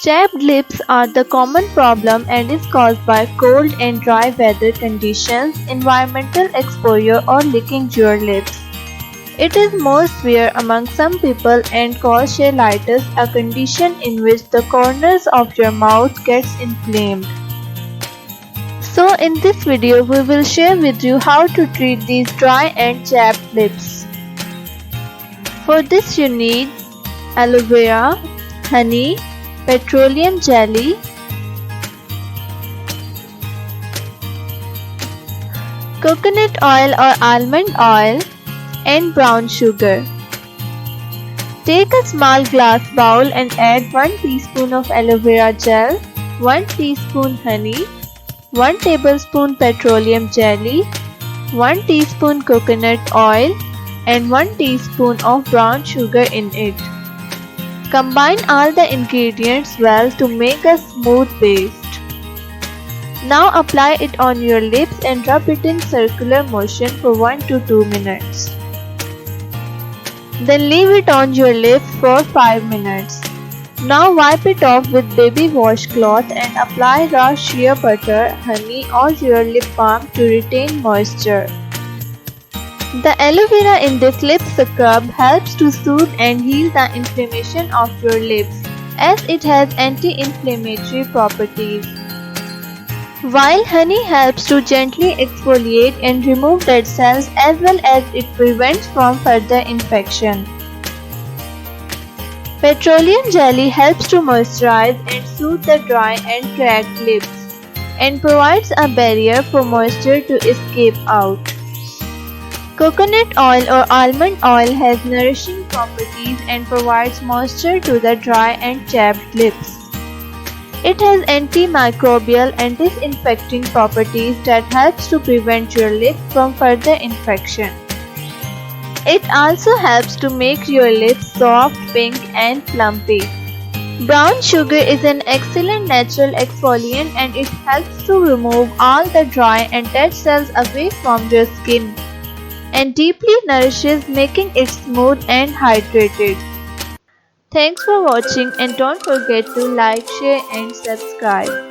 Chapped lips are the common problem and is caused by cold and dry weather conditions, environmental exposure or licking your lips. It is more severe among some people and causes cheilitis, a condition in which the corners of your mouth gets inflamed. So in this video we will share with you how to treat these dry and chapped lips. For this you need aloe vera, honey, petroleum jelly, coconut oil or almond oil, and brown sugar. Take a small glass bowl and add 1 teaspoon of aloe vera gel, 1 teaspoon honey, 1 tablespoon petroleum jelly, 1 teaspoon coconut oil, and 1 teaspoon of brown sugar in it. Combine all the ingredients well to make a smooth paste. Now apply it on your lips and rub it in circular motion for 1 to 2 minutes. Then leave it on your lips for 5 minutes. Now wipe it off with baby washcloth and apply raw shea butter, honey or your lip balm to retain moisture. The aloe vera in this lip scrub helps to soothe and heal the inflammation of your lips as it has anti-inflammatory properties. While honey helps to gently exfoliate and remove dead cells as well as it prevents from further infection. Petroleum jelly helps to moisturize and soothe the dry and cracked lips and provides a barrier for moisture to escape out. Coconut oil or almond oil has nourishing properties and provides moisture to the dry and chapped lips. It has antimicrobial and disinfecting properties that helps to prevent your lips from further infection. It also helps to make your lips soft, pink and plumpy. Brown sugar is an excellent natural exfoliant and it helps to remove all the dry and dead cells away from your skin and deeply nourishes, making it smooth and hydrated. Thanks for watching and don't forget to like, share and subscribe.